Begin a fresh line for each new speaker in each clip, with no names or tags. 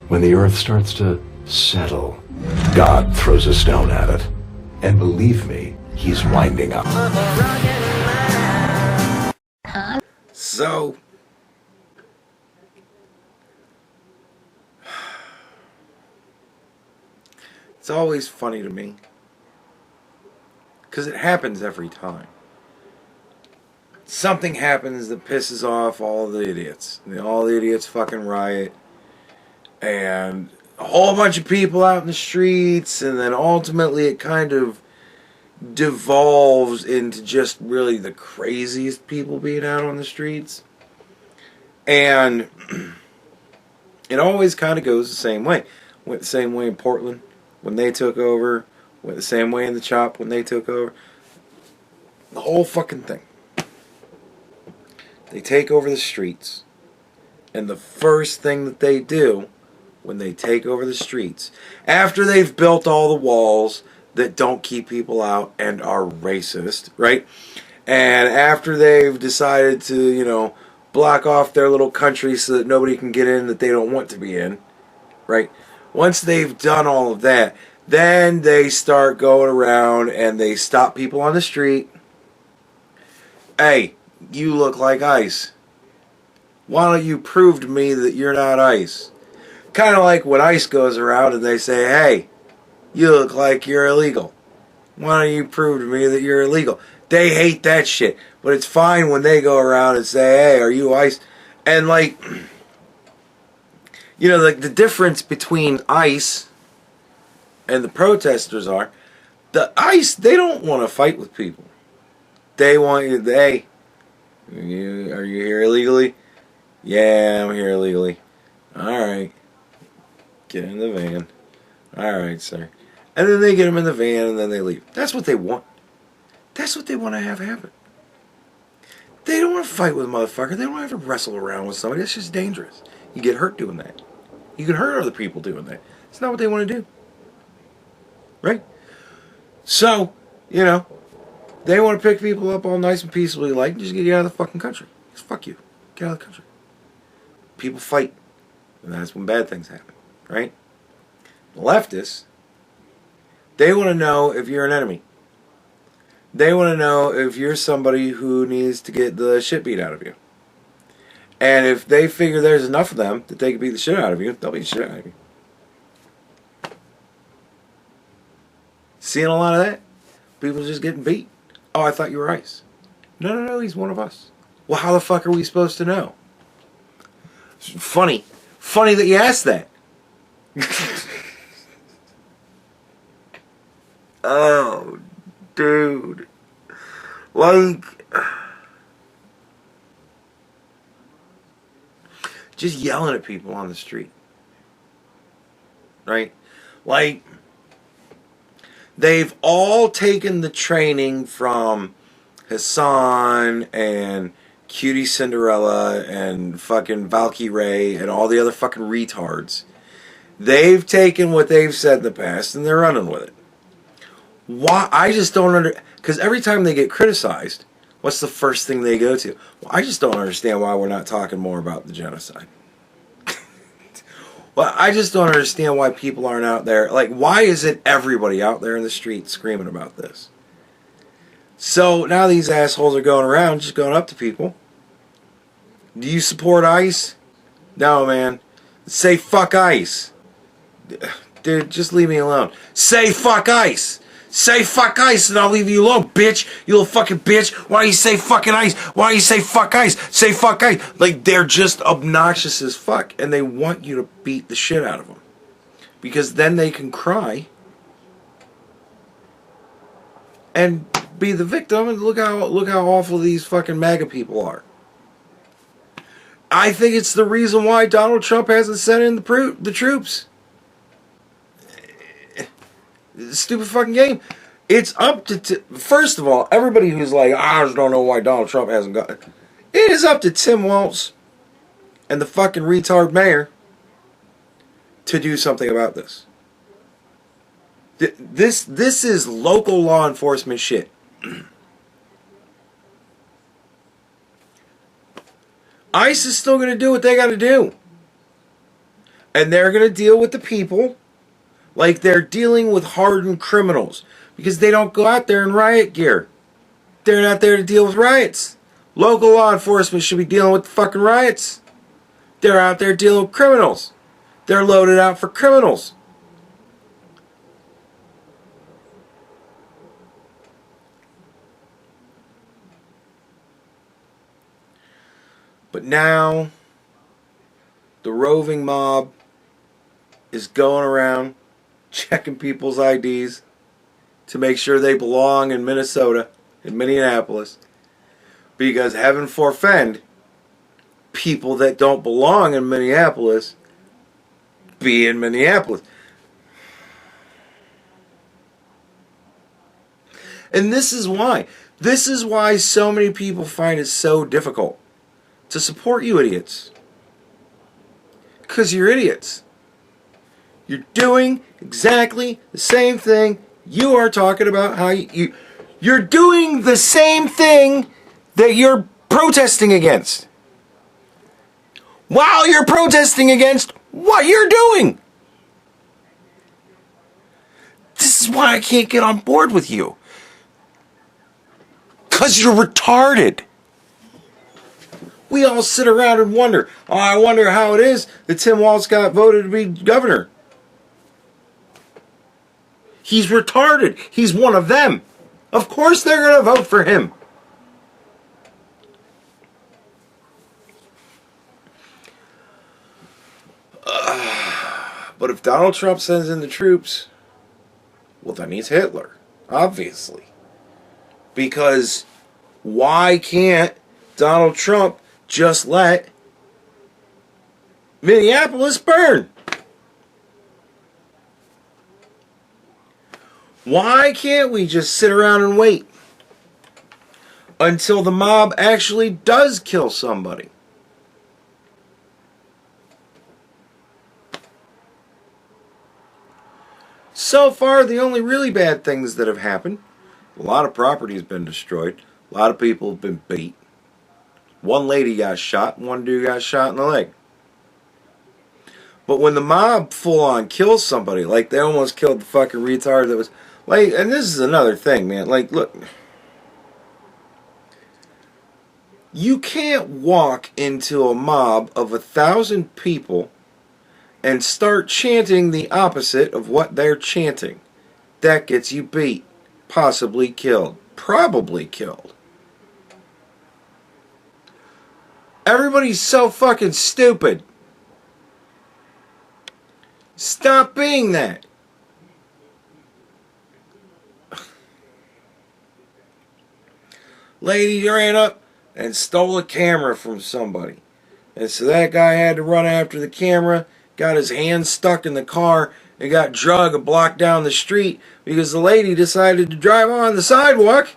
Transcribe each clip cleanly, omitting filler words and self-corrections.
When the earth starts to settle, God throws a stone at it. And believe me, he's winding up.
So, it's always funny to me, because it happens every time. Something happens that pisses off all the idiots. All the idiots fucking riot. And a whole bunch of people out in the streets. And then ultimately it kind of devolves into just really the craziest people being out on the streets. And it always kind of goes the same way. Went the same way in Portland when they took over. Went the same way in the CHOP when they took over. The whole fucking thing. They take over the streets. And the first thing that they do when they take over the streets, after they've built all the walls that don't keep people out and are racist, right? And after they've decided to, block off their little country so that nobody can get in that they don't want to be in, right? Once they've done all of that, then they start going around and they stop people on the street. Hey, you look like ICE. Why don't you prove to me that you're not ICE? Kind of like when ICE goes around and they say, hey, you look like you're illegal. Why don't you prove to me that you're illegal? They hate that shit. But it's fine when they go around and say, hey, are you ICE? And like the difference between ICE and the protesters are, the ICE, they don't want to fight with people. They want you, hey, are you here illegally? Yeah, I'm here illegally. Alright. Get in the van. Alright, sir. And then they get them in the van and then they leave. That's what they want. That's what they want to have happen. They don't want to fight with a motherfucker. They don't have to wrestle around with somebody. That's just dangerous. You get hurt doing that. You can hurt other people doing that. It's not what they want to do. Right? So, they want to pick people up all nice and peacefully like, just get you out of the fucking country. Just fuck you. Get out of the country. People fight. And that's when bad things happen. Right? The leftists, they want to know if you're an enemy. They want to know if you're somebody who needs to get the shit beat out of you. And if they figure there's enough of them that they can beat the shit out of you, they'll beat the shit out of you. Seeing a lot of that? People just getting beat. Oh, I thought you were ICE. No, he's one of us. Well, how the fuck are we supposed to know? Funny that you asked that. Oh, dude. Like, just yelling at people on the street. Right? Like, they've all taken the training from Hassan and Cutie Cinderella and fucking Valkyrie and all the other fucking retards. They've taken what they've said in the past and they're running with it. Why? I just don't because every time they get criticized, what's the first thing they go to? Well, I just don't understand why we're not talking more about the genocide. Well, I just don't understand why people aren't out there. Like, why isn't everybody out there in the street screaming about this? So now these assholes are going around just going up to people. Do you support ICE? No, man. Say fuck ICE. Dude, just leave me alone. Say fuck ICE. Say fuck ICE and I'll leave you alone, bitch. You little fucking bitch. Why do you say fucking ICE? Why do you say fuck ICE? Say fuck ICE. Like, they're just obnoxious as fuck and they want you to beat the shit out of them. Because then they can cry and be the victim and look how awful these fucking MAGA people are. I think it's the reason why Donald Trump hasn't sent in the troops. Stupid fucking game. It's up to... First of all, everybody who's like, I just don't know why Donald Trump hasn't got it. It is up to Tim Walz and the fucking retard mayor to do something about this. This is local law enforcement shit. ICE is still going to do what they got to do. And they're going to deal with the people like they're dealing with hardened criminals. Because they don't go out there in riot gear. They're not there to deal with riots. Local law enforcement should be dealing with the fucking riots. They're out there dealing with criminals. They're loaded out for criminals. But now, the roving mob is going around checking people's IDs to make sure they belong in Minnesota, in Minneapolis. Because heaven forfend, people that don't belong in Minneapolis be in Minneapolis. And this is why. This is why so many people find it so difficult to support you idiots. Because you're idiots. You're doing exactly the same thing you are talking about. How you're doing the same thing that you're protesting against. While you're protesting against what you're doing. This is why I can't get on board with you. Because you're retarded. We all sit around and wonder, oh, I wonder how it is that Tim Walz got voted to be governor. He's retarded. He's one of them. Of course they're going to vote for him. But if Donald Trump sends in the troops, well, then he's Hitler, obviously. Because why can't Donald Trump just let Minneapolis burn? Why can't we just sit around and wait until the mob actually does kill somebody? So far, the only really bad things that have happened, a lot of property has been destroyed, a lot of people have been beat. One lady got shot, one dude got shot in the leg. But when the mob full on kills somebody, like they almost killed the fucking retard that was, like, and this is another thing, man, like, look, you can't walk into a mob of 1,000 people and start chanting the opposite of what they're chanting. That gets you beat, possibly killed, probably killed. Everybody's so fucking stupid. Stop being that. Lady ran up and stole a camera from somebody. And so that guy had to run after the camera, got his hand stuck in the car, and got drugged and blocked down the street because the lady decided to drive on the sidewalk.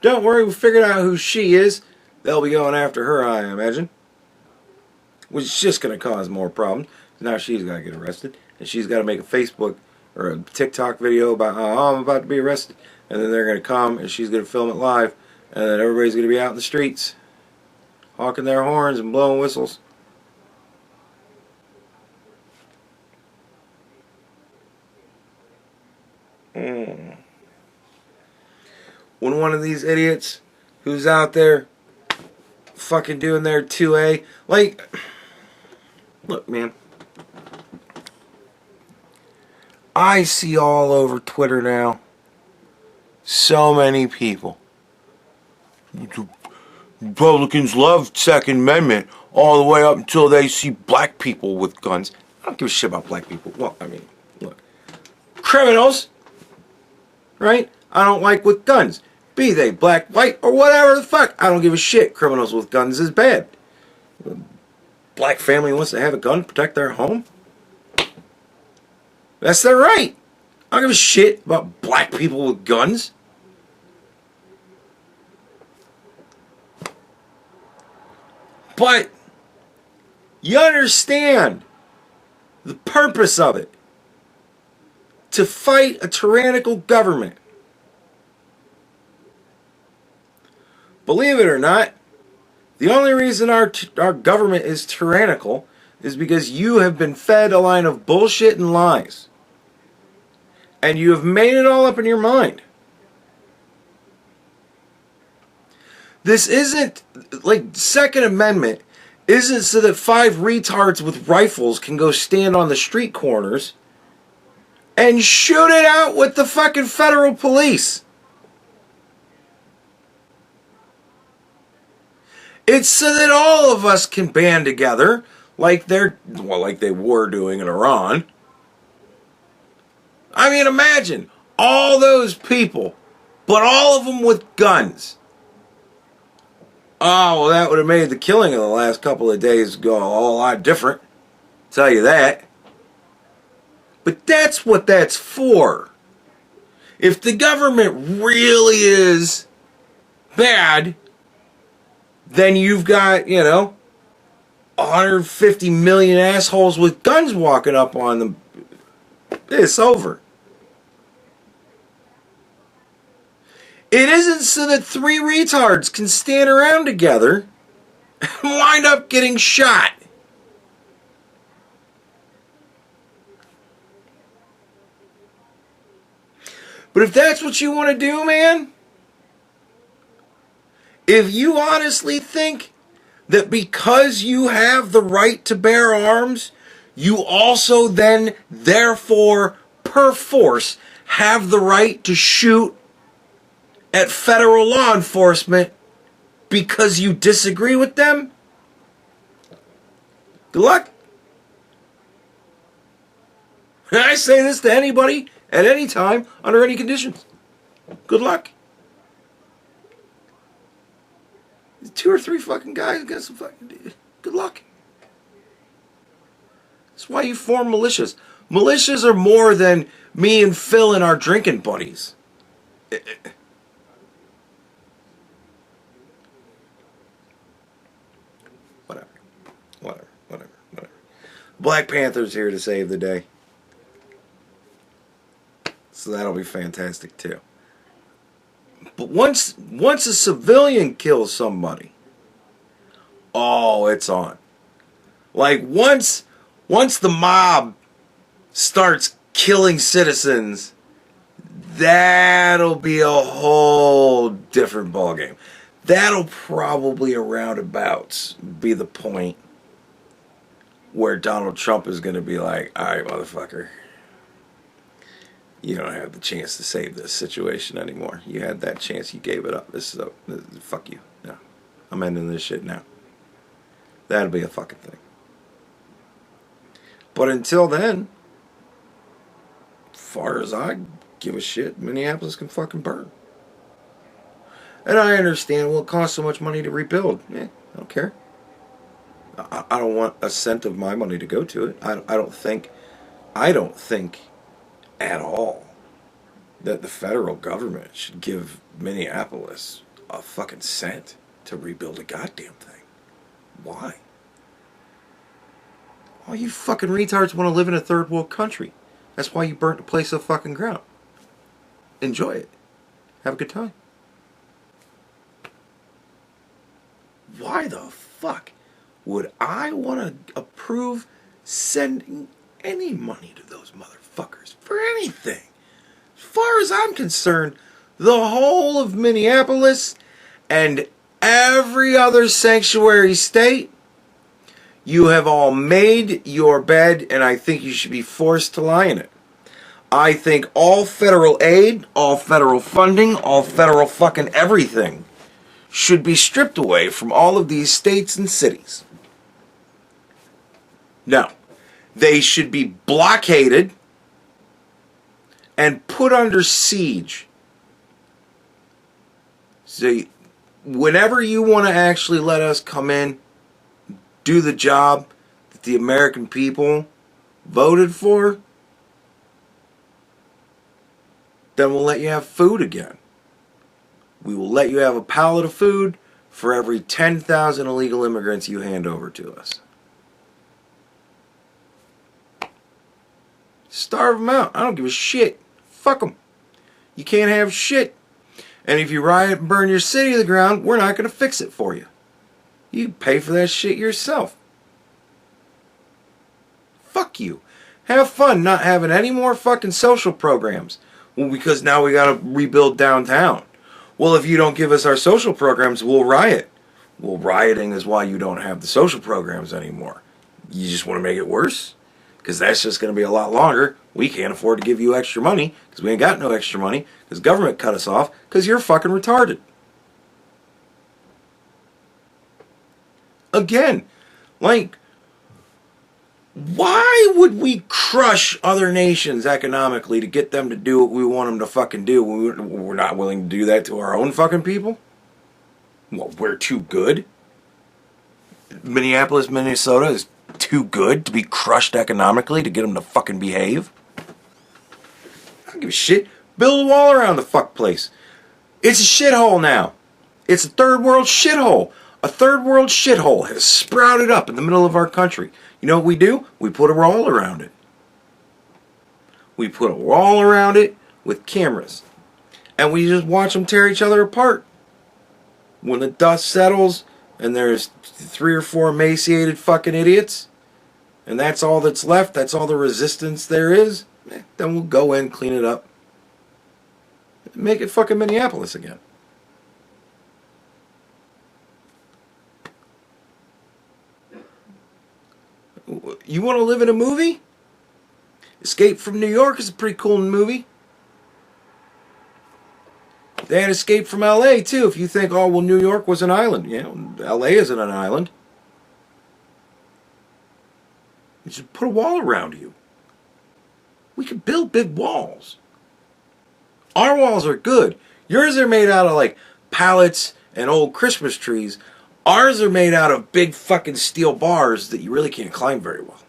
Don't worry, we figured out who she is. They'll be going after her, I imagine. Which is just going to cause more problems. Now she's got to get arrested. And she's got to make a Facebook or a TikTok video about how I'm about to be arrested. And then they're going to come and she's going to film it live. And then everybody's going to be out in the streets honking their horns and blowing whistles. When one of these idiots who's out there fucking doing their 2A, like, look, man, I see all over Twitter now so many people. Republicans love Second Amendment all the way up until they see black people with guns. I don't give a shit about black people. Well, I mean, look, criminals, right? I don't like with guns. Be they black, white, or whatever the fuck. I don't give a shit. Criminals with guns is bad. Black family wants to have a gun to protect their home. That's their right. I don't give a shit about black people with guns. But you understand the purpose of it. To fight a tyrannical government. Believe it or not, the only reason our government is tyrannical is because you have been fed a line of bullshit and lies. And you have made it all up in your mind. This isn't, like, Second Amendment isn't so that 5 retards with rifles can go stand on the street corners and shoot it out with the fucking federal police. It's so that all of us can band together like they were doing in Iran. I mean, imagine all those people, but all of them with guns. Oh, well, that would have made the killing of the last couple of days go a whole lot different. Tell you that. But that's what that's for. If the government really is bad, then you've got, 150 million assholes with guns walking up on them. It's over. It isn't so that 3 retards can stand around together and wind up getting shot. But if that's what you want to do, man, if you honestly think that because you have the right to bear arms, you also then, therefore, per force, have the right to shoot at federal law enforcement because you disagree with them, good luck. And I say this to anybody at any time under any conditions. Good luck. 2 or 3 fucking guys got some fucking good luck. That's why you form militias. Militias are more than me and Phil and our drinking buddies. Whatever. Black Panther's here to save the day. So that'll be fantastic too. But once a civilian kills somebody, oh, it's on. Like once the mob starts killing citizens, that'll be a whole different ballgame. That'll probably around about be the point where Donald Trump is going to be like, all right, motherfucker, you don't have the chance to save this situation anymore. You had that chance, you gave it up. Fuck you. No, I'm ending this shit now. That'll be a fucking thing. But until then, far as I give a shit, Minneapolis can fucking burn. And I understand, well, it costs so much money to rebuild. I don't care. I don't want a cent of my money to go to it. I don't think at all that the federal government should give Minneapolis a fucking cent to rebuild a goddamn thing. Why? All you fucking retards want to live in a third world country. That's why you burnt the place to the fucking ground. Enjoy it. Have a good time. Why the fuck would I want to approve sending any money to those motherfuckers for anything? As far as I'm concerned, the whole of Minneapolis and every other sanctuary state, you have all made your bed, and I think you should be forced to lie in it. I think all federal aid, all federal funding, all federal fucking everything should be stripped away from all of these states and cities. No. They should be blockaded and put under siege. So whenever you want to actually let us come in, do the job that the American people voted for, then we'll let you have food again. We will let you have a pallet of food for every 10,000 illegal immigrants you hand over to us. Starve them out. I don't give a shit. Fuck them. You can't have shit. And if you riot and burn your city to the ground, we're not going to fix it for you. You pay for that shit yourself. Fuck you. Have fun not having any more fucking social programs. Well, because now we got to rebuild downtown. Well, if you don't give us our social programs, we'll riot. Well, rioting is why you don't have the social programs anymore. You just want to make it worse? Because that's just going to be a lot longer. We can't afford to give you extra money because we ain't got no extra money because government cut us off because you're fucking retarded. Again, like, why would we crush other nations economically to get them to do what we want them to fucking do when we're not willing to do that to our own fucking people? Well, we're too good? Minneapolis, Minnesota is too good to be crushed economically to get them to fucking behave? I don't give a shit. Build a wall around the fuck place. It's a shithole now. It's a third world shithole. A third world shithole has sprouted up in the middle of our country. You know what we do? We put a wall around it. We put a wall around it with cameras. And we just watch them tear each other apart. When the dust settles and there's 3 or 4 emaciated fucking idiots, and that's all that's left, that's all the resistance there is, then we'll go in, clean it up, make it fucking Minneapolis again. You want to live in a movie? Escape from New York is a pretty cool movie. They had Escape from L.A. too. If you think, oh, well, New York was an island. You know, L.A. isn't an island. You should put a wall around you. We could build big walls. Our walls are good. Yours are made out of, like, pallets and old Christmas trees. Ours are made out of big fucking steel bars that you really can't climb very well.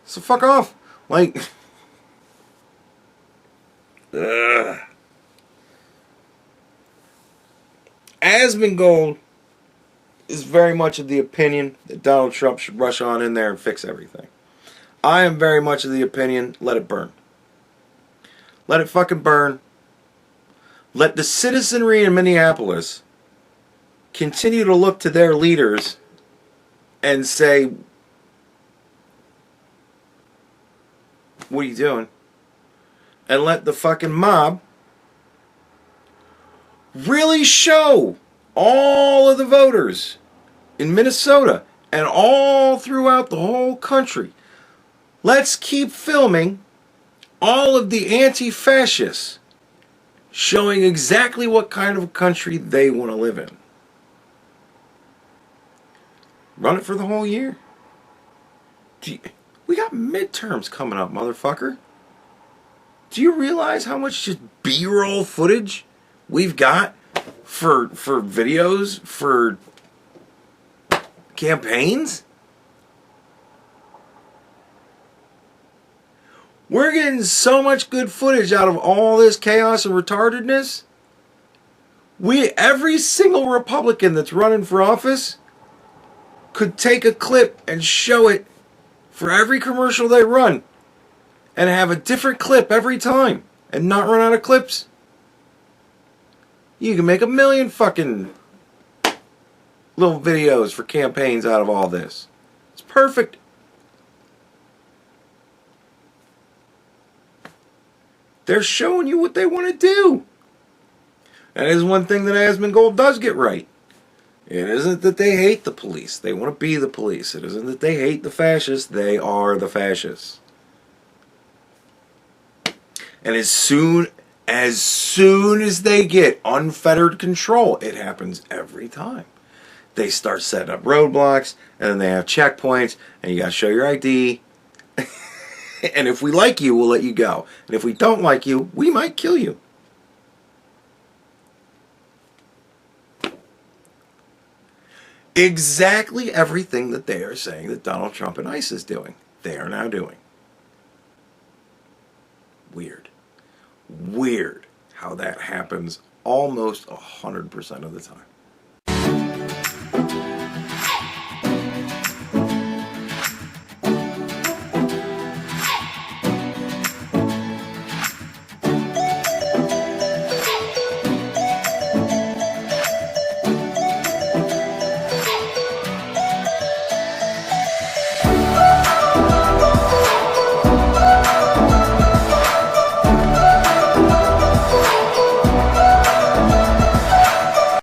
So fuck off. Like... Ugh. Asmongold is very much of the opinion that Donald Trump should rush on in there and fix everything. I am very much of the opinion, let it burn. Let it fucking burn. Let the citizenry in Minneapolis continue to look to their leaders and say, what are you doing? And let the fucking mob really show all of the voters in Minnesota and all throughout the whole country. Let's keep filming all of the anti-fascists showing exactly what kind of a country they want to live in. Run it for the whole year. We got midterms coming up, motherfucker. Do you realize how much just B-roll footage we've got for videos, for campaigns? We're getting so much good footage out of all this chaos and retardedness. Every single Republican that's running for office could take a clip and show it for every commercial they run. And have a different clip every time. And not run out of clips. You can make 1 million fucking little videos for campaigns out of all this. It's perfect. They're showing you what they want to do. That is one thing that Asmongold does get right. It isn't that they hate the police. They want to be the police. It isn't that they hate the fascists. They are the fascists. And as soon as they get unfettered control, it happens every time. They start setting up roadblocks, and then they have checkpoints, and you got to show your ID. And if we like you, we'll let you go. And if we don't like you, we might kill you. Exactly everything that they are saying that Donald Trump and ICE is doing, they are now doing. Weird how that happens almost 100% of the time.